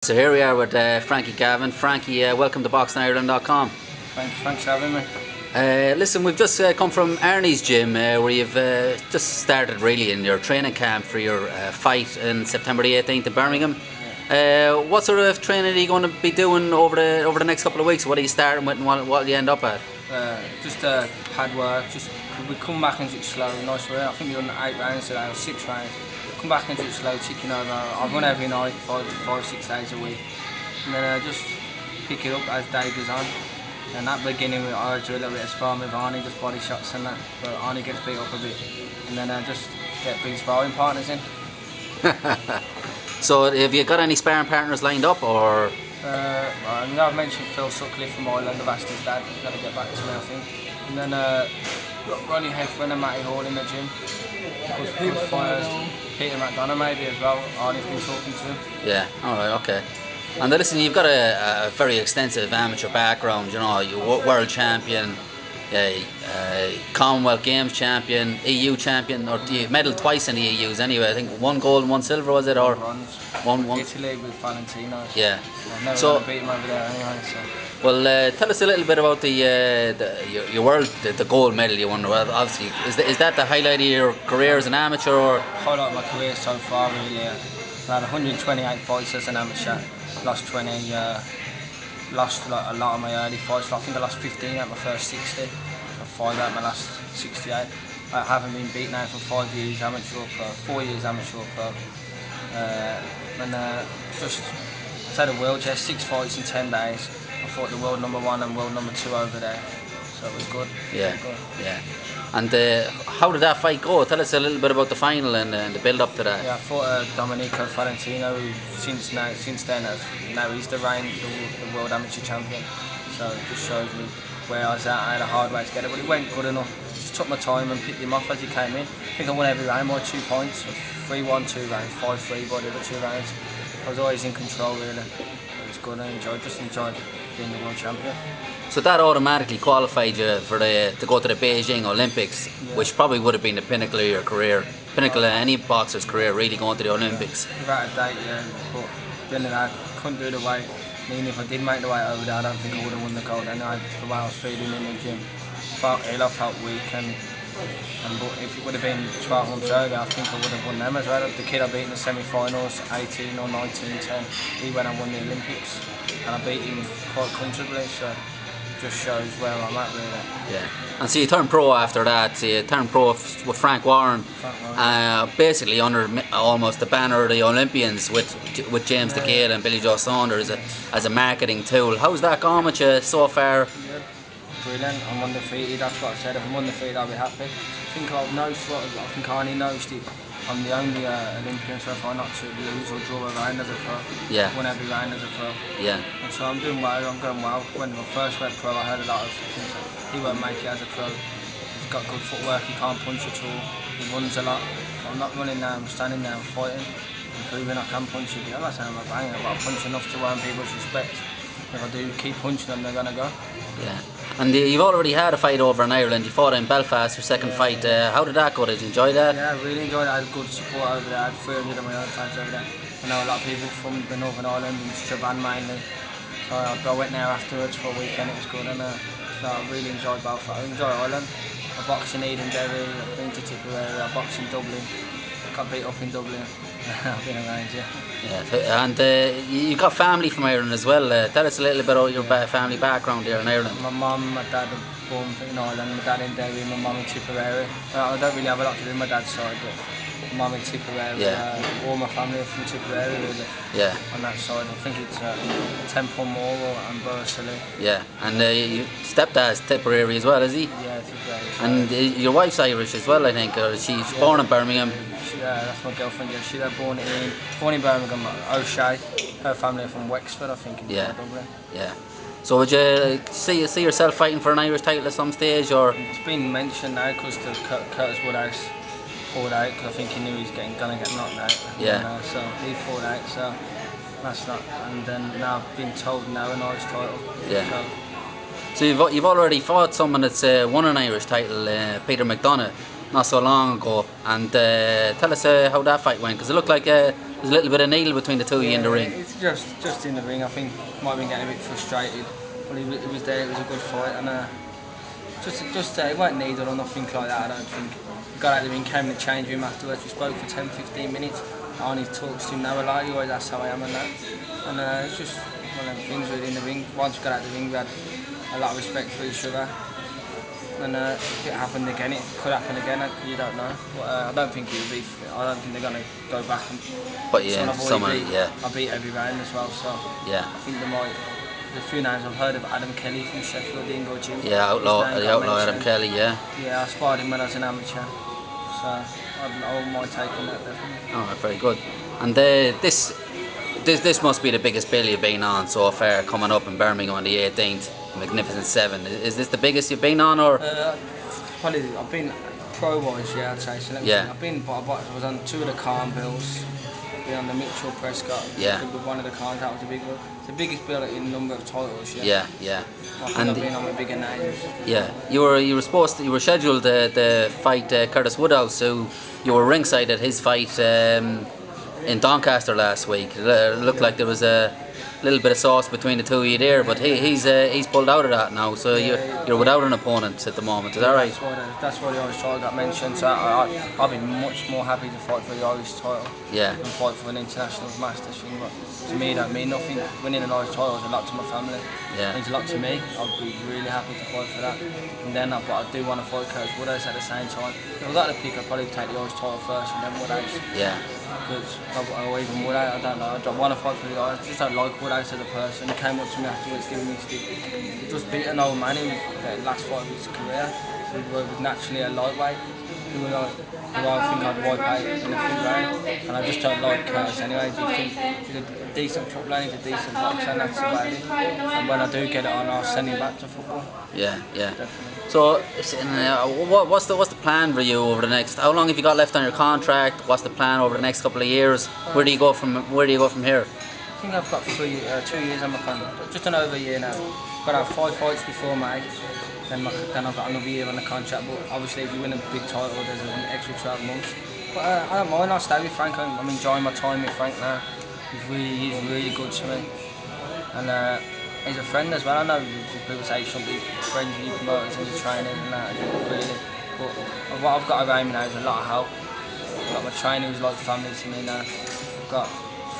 So here we are with Frankie Gavin. Frankie, welcome to BoxingIreland.com. Thanks for having me. Listen, we've just come from Arnie's gym where you've just started really in your training camp for your fight in September the 18th in Birmingham. What sort of training are you going to be doing over the next couple of weeks? What are you starting with and what will you end up at? Just pad work. We come back and do it slow, nice way. I think we've done 8 rounds today or 6 rounds. Come back and do it slow, ticking over. I run every night, 5-6 days a week, and then just pick it up as day goes on. And at the beginning, I do a little bit of sparring with Arnie, just body shots and that. But Arnie gets beat up a bit, and then I just get big sparring partners in. So, have you got any sparring partners lined up, or? I've mentioned Phil Sutcliffe from Ireland. I've asked his dad. He's got to get back to me, I think. And then Ronnie Heffron and Matty Hall in the gym. Good fighters. Peter Mcdonough maybe as well. Arnie's been talking to him. Yeah. All right. Okay. And listen, you've got a very extensive amateur background. You know, you're world champion, Commonwealth Games champion, EU champion, or you medalled twice in the EUs anyway. I think 1 gold and 1 silver, was it, or bronze? One. Italy with Valentino. Yeah. I've never So, beat him over there anyway. So. Well, tell us a little bit about your world, the gold medal you won. Well, obviously, is that the highlight of your career as an amateur, or? Highlight of my career so far, really. I had 128 fights as an amateur. Lost 20. Lost a lot of my early fights. I think I lost 15 at my first 60. 5 at my last 68. I haven't been beaten now for 5 years amateur pro, 4 years amateur pro. Just had a world chest, 6 fights in 10 days. I fought the world number 1 and world number 2 over there, so it was good. Yeah, good. Yeah. And how did that fight go? Tell us a little bit about the final and the build up to that. Yeah, I fought Domenico Valentino, who since then now he's the world amateur champion. So it just shows me where I was at. I had a hard way to get it, but it went good enough. Just took my time and picked him off as he came in. I think I won every round by 2 points. 3-1, 2 rounds, 5-3 by the other 2 rounds. I was always in control really. It was good. I enjoyed being the world champion. So that automatically qualified you to go to the Beijing Olympics, Yeah. which probably would have been the pinnacle of your career, pinnacle of any boxer's career, really going to the Olympics. Without a doubt, yeah. But then I couldn't do the weight. I mean, if I did make the weight over there, I don't think I would have won the gold. And the way I was feeling in the gym, felt ill, I felt weak, and but if it would have been 12 months earlier, I think I would have won them as well. The kid I beat in the semi-finals, 18 or 19-10, he went and won the Olympics, and I beat him quite comfortably. So. Just shows where I'm at really. Yeah. And so you turned pro after that. So you turned pro with Frank Warren, basically under almost the banner of the Olympians with James DeGale and Billy Joe Saunders as a marketing tool. How's that gone with you so far? Yeah. Brilliant. I'm undefeated. That's what I said. If I'm undefeated, I'll be happy. I think I've noticed I think Arnie noticed it. I'm the only Olympian so far not to lose or draw a round as a pro. Yeah. Won every round as a pro. Yeah. And so I'm doing well, I'm going well. When I first went pro, I heard a lot of things like, he won't make it as a pro. He's got good footwork, he can't punch at all, he runs a lot. I'm not running now, I'm standing there, I'm fighting. I'm proving I can punch again. I'm not saying I'm a banger, but I punch enough to earn people's respect. If I do keep punching them, they're going to go. Yeah. And you've already had a fight over in Ireland. You fought in Belfast, your second fight. How did that go? Did you enjoy that? Yeah, I really enjoyed it. I had good support over there. I had 300 of my own fans over there. I know a lot of people from the Northern Ireland and Strabane mainly. So I went there afterwards for a weekend. It was good, and so I really enjoyed both. I enjoy Ireland. I boxed in Edenderry, I've been to Tipperary, I boxed in Dublin. Got beat up in Dublin. I've been around, yeah. Yeah, and you got family from Ireland as well. Tell us a little bit about your family background here in Ireland. My mum, my dad are born in Ireland, my dad in Derry, my mum in Tipperary. I don't really have a lot to do with my dad's side, but my mum in Tipperary. Yeah. All my family are from Tipperary, really. Yeah. On that side, I think it's Temple Moral and Bursley. Yeah, and your stepdad's Tipperary as well, is he? Yeah, Tipperary. And your wife's Irish as well, I think, or she's born in Birmingham. Yeah, that's my girlfriend. Yeah, she's born in Birmingham, O'Shea. Her family are from Wexford, I think, in Dublin. Yeah. So would you see yourself fighting for an Irish title at some stage, or? It's been mentioned now because Curtis Woodhouse pulled out because I think he knew he was gonna get knocked out. Yeah. And, so he pulled out. So that's not. And then now I've been told now an Irish title. Yeah. So you've already fought someone that's won an Irish title, Peter Mcdonough, not so long ago. And tell us how that fight went, because it looked like There's a little bit of needle between the two of you in the ring. It's just in the ring. I think might have been getting a bit frustrated, but he was there. It was a good fight, and it weren't needle or nothing like that. I don't think. He got out of the ring, came in the change room afterwards. We spoke for 10-15 minutes. I only talks to him now a lot. He always asks how I am and that. And it's just one of them things really in the ring. Once we got out of the ring, we had a lot of respect for each other. And if it happened again, it could happen again. You don't know. But I don't think it'll be. I don't think they're gonna go back and. But yeah, I beat every round as well. So yeah. I think they might. There's a few names I've heard of. Adam Kelly from Sheffield, the Ingo Gym. Yeah, the outlaw Adam Kelly. Yeah. Yeah, I sparred him when I was an amateur. So I might take on that definitely. All right, very good. And this must be the biggest bill you've been on so far, coming up in Birmingham on the 18th. Magnificent 7. Is this the biggest you've been on, or? Probably. I've been pro-wise, yeah, I'd say. So yeah. I was on 2 of the Calm bills. Been on the Mitchell Prescott. Yeah. With one of the Calms, that was a big one. It's the biggest bill in number of titles. Yeah. Yeah. I think I've been on the bigger names. Yeah. You were scheduled to fight Curtis Woodhouse, so you were ringside at his fight in Doncaster last week. It looked like there was a little bit of sauce between the two of you there, but he's pulled out of that now, so you're without an opponent at the moment. Is that right? That's why the Irish title got mentioned. So I'll be much more happy to fight for the Irish title. Yeah. And fight for an international master thing. But to me, that mean nothing. Winning an Irish title is a lot to my family. Yeah. It means a lot to me. I'll be really happy to fight for that. And then, but I do want to fight Curtis Woodhouse at the same time. If I got the pick, I'd probably take the Irish title first and then Woodhouse. Yeah. Because or even Woodhouse, I don't know. I want to fight for the Irish. I just don't like Woodhouse as a person. He came up to me afterwards, giving me stick. He just beat an old man in the last fight of his career. He was naturally a lightweight. Who I think I'd wipe out in the 5th round. And I just don't like Curtis anyway. He's a decent footballer, he's a decent boxer, and that's about it. And when I do get it on, I'll send him back to football. Yeah, yeah. Definitely. So, what's the plan for you over the next? How long have you got left on your contract? What's the plan over the next couple of years? Where do you go from here? I think I've got 2 years on my contract, just over a year now. I've got to have 5 fights before May. Then I've got another year on the contract, but obviously if you win a big title there's an extra 12 months. But I don't mind, I'll stay with Frank. I'm enjoying my time with Frank now. He's really good to me. And he's a friend as well. I know people say you shouldn't be friends with your promoters and your trainers and that, really. But what I've got around me now is a lot of help. I've got my trainer who's like family to me now. I've got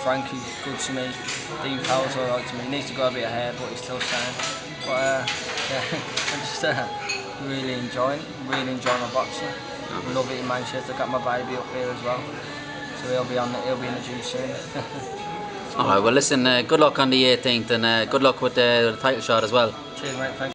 Frank who's good to me. Dean Powell's alright to me. He needs to grow a bit of hair, but he's still sound. But yeah, I'm just really enjoying my boxing. I love it in Manchester. I've got my baby up here as well, so he'll be in the gym soon. Alright, well listen, good luck on the 18th and good luck with the title shot as well. Cheers mate, thank you.